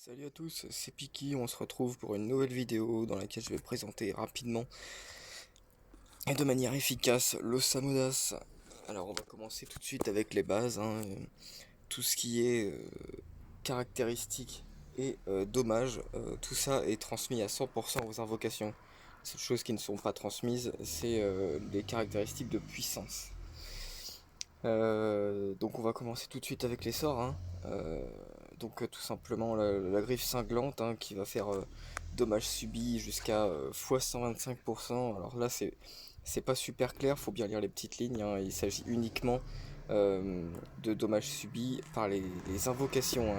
Salut à tous, c'est Piki, on se retrouve pour une nouvelle vidéo dans laquelle je vais présenter rapidement et de manière efficace l'Osamodas. Alors on va commencer tout de suite avec les bases, tout ce qui est caractéristiques et dommages, tout ça est transmis à 100% aux invocations. Les seules choses qui ne sont pas transmises, c'est les caractéristiques de puissance. Donc on va commencer tout de suite avec les sorts, tout simplement la griffe cinglante, qui va faire dommages subis jusqu'à x 125%. Alors là c'est pas super clair, faut bien lire les petites lignes, il s'agit uniquement de dommages subis par les invocations,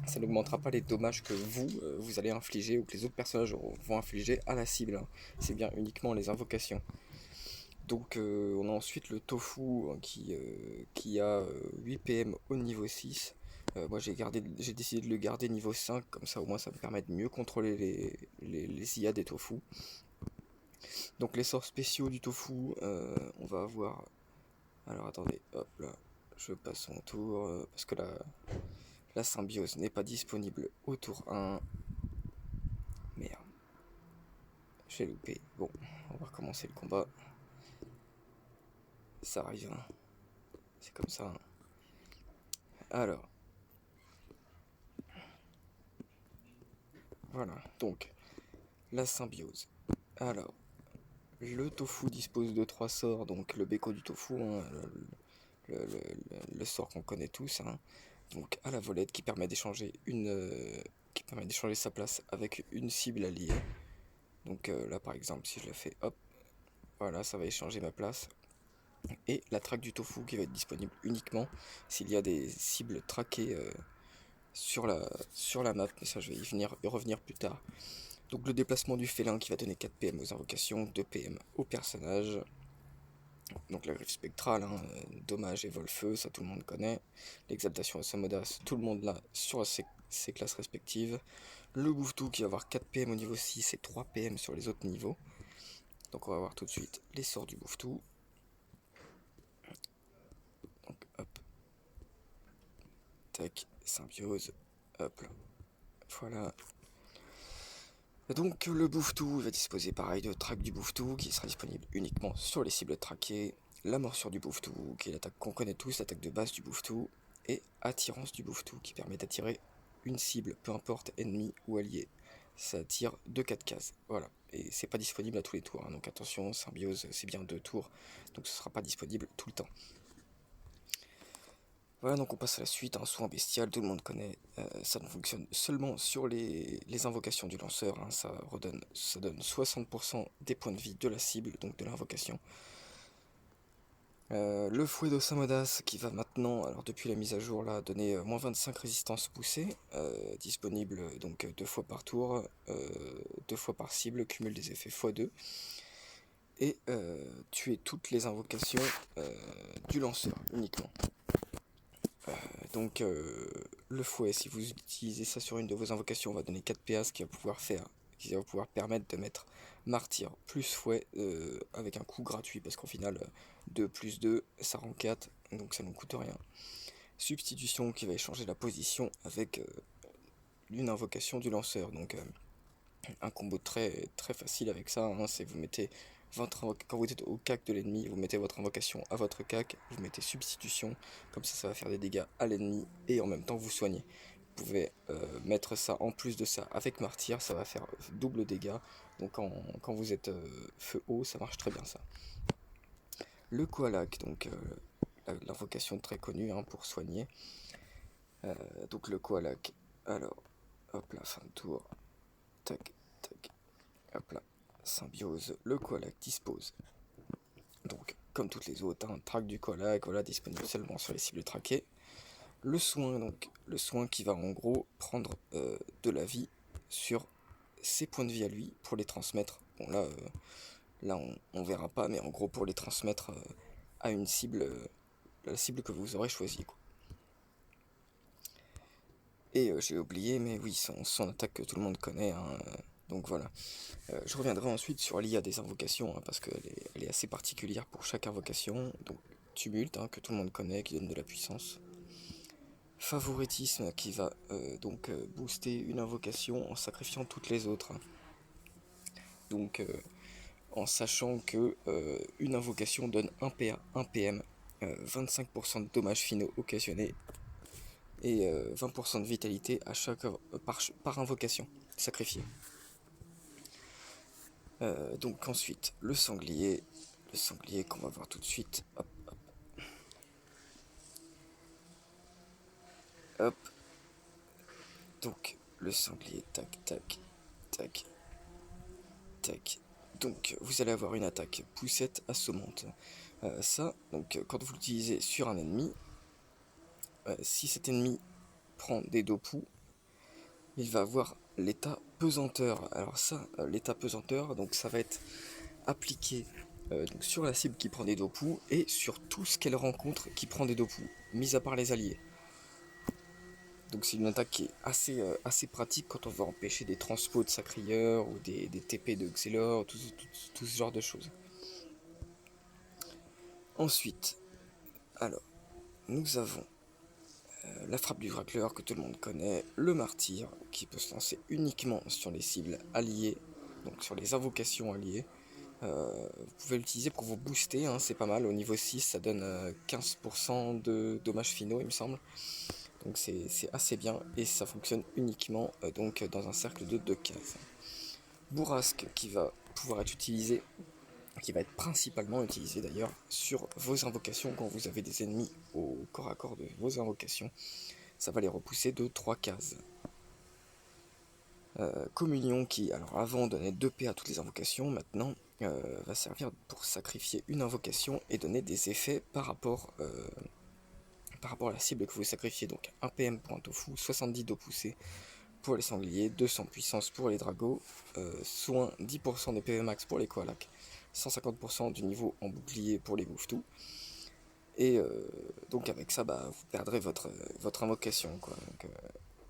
ça n'augmentera pas les dommages que vous allez infliger ou que les autres personnages vont infliger à la cible, hein. C'est bien uniquement les invocations. Donc on a ensuite le tofu, qui a 8 PM au niveau 6. Moi j'ai décidé de le garder niveau 5, comme ça au moins ça me permet de mieux contrôler les IA des tofu. Donc les sorts spéciaux du tofu, on va avoir... Alors attendez, hop là, je passe mon tour, parce que la symbiose n'est pas disponible au tour 1. Merde, j'ai loupé. Bon, on va recommencer le combat. Ça arrive, hein. C'est comme ça, hein. Alors, voilà, donc la symbiose. Alors, le tofu dispose de 3 sorts, donc le béco du tofu, le sort qu'on connaît tous, donc à la volette qui permet d'échanger sa place avec une cible alliée. Donc là par exemple, si je le fais, hop, voilà, ça va échanger ma place. Et la traque du tofu qui va être disponible uniquement s'il y a des cibles traquées sur la map, mais ça je vais y revenir plus tard. Donc le déplacement du félin qui va donner 4 PM aux invocations, 2 PM aux personnages. Donc la griffe spectrale, dommage et vol-feu, ça tout le monde connaît. L'exaltation et Samodas, tout le monde l'a sur ses classes respectives. Le Bouftou qui va avoir 4 PM au niveau 6 et 3 PM sur les autres niveaux. Donc on va voir tout de suite les sorts du Bouftou. Donc hop, tac, symbiose, hop là, voilà. Donc le Bouftou va disposer pareil de track du Bouftou qui sera disponible uniquement sur les cibles traquées, la morsure du Bouftou qui est l'attaque qu'on connaît tous, l'attaque de base du Bouftou, et attirance du Bouftou qui permet d'attirer une cible, peu importe ennemi ou allié. Ça attire de 4 cases, voilà, et c'est pas disponible à tous les tours, donc attention, symbiose c'est bien 2 tours, donc ce sera pas disponible tout le temps. Voilà, donc on passe à la suite, un soin bestial, tout le monde connaît, ça ne fonctionne seulement sur les invocations du lanceur, ça donne 60% des points de vie de la cible, donc de l'invocation. Le fouet d'Osamodas qui va maintenant, alors depuis la mise à jour là, donner moins 25 résistance poussée, disponible donc 2 fois par tour, 2 fois par cible, cumule des effets x2, et tuer toutes les invocations du lanceur uniquement. Donc le fouet, si vous utilisez ça sur une de vos invocations, va donner 4 PA, qui va pouvoir permettre de mettre martyr plus fouet avec un coup gratuit, parce qu'au final 2 plus 2 ça rend 4, donc ça ne coûte rien. Substitution qui va échanger la position avec une invocation du lanceur, donc un combo très, très facile avec ça, c'est vous mettez quand vous êtes au cac de l'ennemi, vous mettez votre invocation à votre cac, vous mettez substitution, comme ça va faire des dégâts à l'ennemi et en même temps vous soignez. Vous pouvez mettre ça en plus de ça avec martyr, ça va faire double dégâts, donc quand vous êtes feu haut, ça marche très bien ça. Le Koalak, donc l'invocation très connue pour soigner. Donc le Koalak, alors hop là, fin de tour, tac, tac, hop là, symbiose, le Koalak dispose. Donc, comme toutes les autres, track du Koalak, voilà, disponible seulement sur les cibles traquées. Le soin, donc, le soin qui va en gros prendre de la vie sur ses points de vie à lui pour les transmettre. Bon, là on verra pas, mais en gros pour les transmettre à une cible, la cible que vous aurez choisie, quoi. Et j'ai oublié, mais oui, son attaque que tout le monde connaît, donc voilà. Je reviendrai ensuite sur l'IA des invocations, parce qu'elle est assez particulière pour chaque invocation. Donc tumulte, que tout le monde connaît, qui donne de la puissance. Favoritisme qui va booster une invocation en sacrifiant toutes les autres. Donc en sachant que une invocation donne 1 PA, 1 PM, 25% de dommages finaux occasionnés et 20% de vitalité à par invocation sacrifiée. Donc ensuite le sanglier qu'on va voir tout de suite. Hop, hop. Donc le sanglier, tac, tac, tac, tac. Donc vous allez avoir une attaque poussette assommante. Donc quand vous l'utilisez sur un ennemi, si cet ennemi prend des dopous, il va avoir l'état pesanteur. Alors ça, l'état pesanteur, donc ça va être appliqué donc sur la cible qui prend des dopous et sur tout ce qu'elle rencontre qui prend des dopous, mis à part les alliés. Donc c'est une attaque qui est assez pratique quand on veut empêcher des transports de sacrieurs ou des TP de Xelor, tout ce genre de choses. Ensuite, alors, nous avons la frappe du Wracler que tout le monde connaît, le martyr qui peut se lancer uniquement sur les cibles alliées, donc sur les invocations alliées. Vous pouvez l'utiliser pour vous booster, hein, c'est pas mal. Au niveau 6, ça donne 15% de dommages finaux, il me semble. Donc c'est assez bien et ça fonctionne uniquement dans un cercle de 2 cases. Bourrasque qui va pouvoir être utilisé, qui va être principalement utilisé d'ailleurs sur vos invocations quand vous avez des ennemis au corps à corps de vos invocations. Ça va les repousser de 3 cases. Communion qui, alors avant donnait 2 P à toutes les invocations, maintenant va servir pour sacrifier une invocation et donner des effets par rapport à la cible que vous sacrifiez. Donc 1 PM pour un tofu, 70 d'eau poussée pour les sangliers, 200 puissance pour les dragos, soin 10% de PV max pour les koalaks, 150% du niveau en bouclier pour les bouffetous. Et donc avec ça, vous perdrez votre invocation, quoi. Donc,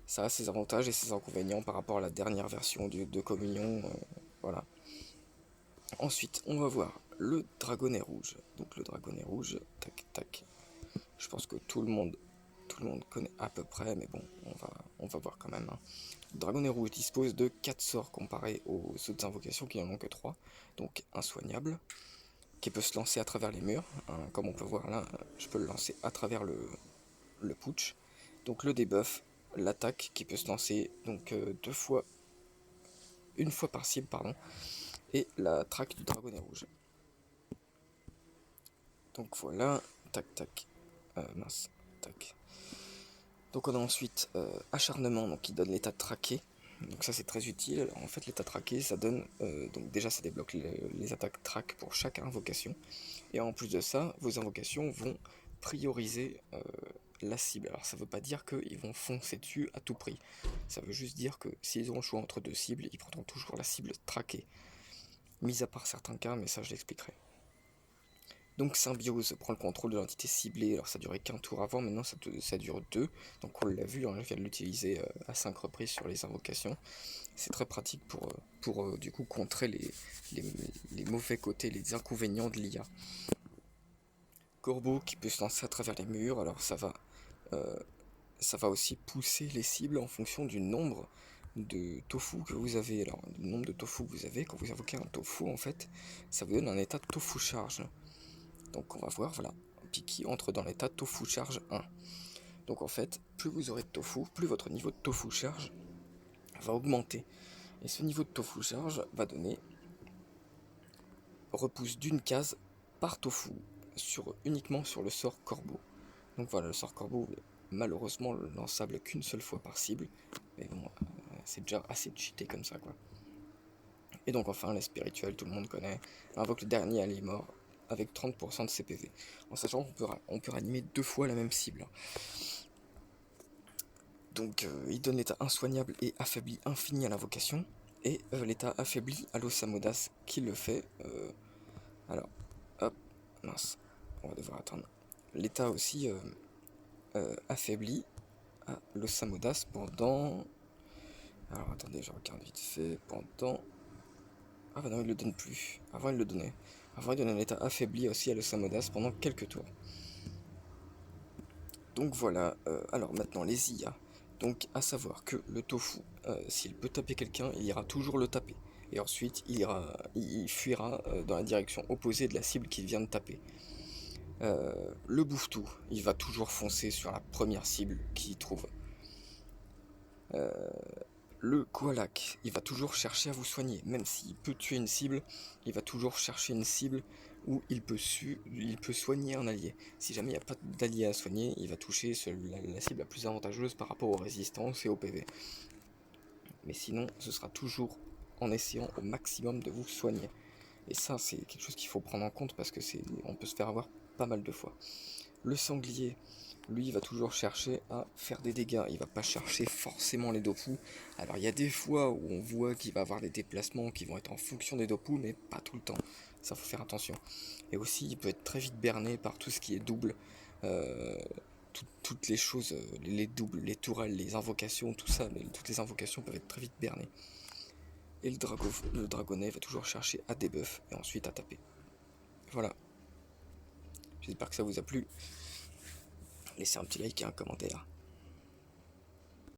ça a ses avantages et ses inconvénients par rapport à la dernière version de Communion. Voilà. Ensuite, on va voir le dragonnet rouge. Donc le dragonnet rouge, tac tac. Je pense que tout le monde connaît à peu près, mais bon, on va voir quand même. Hein. Le dragonnet rouge dispose de 4 sorts comparé aux autres invocations qui n'en ont que 3. Donc insoignable, qui peut se lancer à travers les murs. Hein, comme on peut voir là, je peux le lancer à travers le putsch. Donc le debuff, l'attaque qui peut se lancer donc une fois par cible, pardon, et la traque du dragonnet rouge. Donc voilà, tac tac, mince, tac. Donc on a ensuite acharnement, donc qui donne l'état traqué. Donc ça c'est très utile. Alors, en fait l'état traqué ça donne, donc déjà ça débloque les attaques track pour chaque invocation. Et en plus de ça, vos invocations vont prioriser la cible. Alors ça veut pas dire qu'ils vont foncer dessus à tout prix. Ça veut juste dire que s'ils ont le choix entre deux cibles, ils prendront toujours la cible traquée. Mis à part certains cas, mais ça je l'expliquerai. Donc Symbiose prend le contrôle de l'entité ciblée, alors ça durait qu'un tour avant, maintenant ça dure 2, donc on l'a vu, on vient de l'utiliser à 5 reprises sur les invocations. C'est très pratique pour du coup contrer les mauvais côtés, les inconvénients de l'IA. Corbeau qui peut se lancer à travers les murs, alors ça va aussi pousser les cibles en fonction du nombre de tofu que vous avez. Alors le nombre de tofu que vous avez, quand vous invoquez un tofu en fait, ça vous donne un état de tofu charge. Donc on va voir, voilà, Piki entre dans l'état tofu charge 1. Donc en fait, plus vous aurez de tofu, plus votre niveau de tofu charge va augmenter. Et ce niveau de tofu charge va donner repousse d'une case par tofu, uniquement sur le sort corbeau. Donc voilà, le sort corbeau est malheureusement lançable qu'une seule fois par cible. Mais bon, c'est déjà assez cheaté comme ça, quoi. Et donc enfin, la spirituelle, tout le monde connaît, invoque le dernier allié mort avec 30% de CPV. En sachant qu'on peut réanimer 2 fois la même cible. Donc il donne l'état insoignable et affaibli infini à l'invocation. Et l'état affaibli à l'Osamodas qui le fait. Alors, hop, mince, on va devoir attendre. L'état aussi affaibli à l'Osamodas pendant... Alors attendez, je regarde vite fait. Pendant... Ah bah non, il le donne plus. Avant il le donnait. Avant il donnait un état affaibli aussi à l'Osamodas pendant quelques tours. Donc voilà, alors maintenant les IA. Donc à savoir que le tofu, s'il peut taper quelqu'un, il ira toujours le taper. Et ensuite, il fuira dans la direction opposée de la cible qu'il vient de taper. Le bouffetou, il va toujours foncer sur la première cible qu'il trouve. Euh, le koalak, il va toujours chercher à vous soigner. Même s'il peut tuer une cible, il va toujours chercher une cible où il peut soigner un allié. Si jamais il n'y a pas d'allié à soigner, il va toucher la cible la plus avantageuse par rapport aux résistances et au PV. Mais sinon, ce sera toujours en essayant au maximum de vous soigner. Et ça, c'est quelque chose qu'il faut prendre en compte parce que on peut se faire avoir pas mal de fois. Le sanglier, lui, il va toujours chercher à faire des dégâts. Il va pas chercher forcément les dopus. Alors, il y a des fois où on voit qu'il va avoir des déplacements qui vont être en fonction des dopus, mais pas tout le temps. Ça, faut faire attention. Et aussi, il peut être très vite berné par tout ce qui est double. Euh, toutes les choses, les doubles, les tourelles, les invocations, tout ça, toutes les invocations peuvent être très vite bernées. Et le dragonnet va toujours chercher à debuff et ensuite à taper. Voilà. J'espère que ça vous a plu. Laissez un petit like et un commentaire.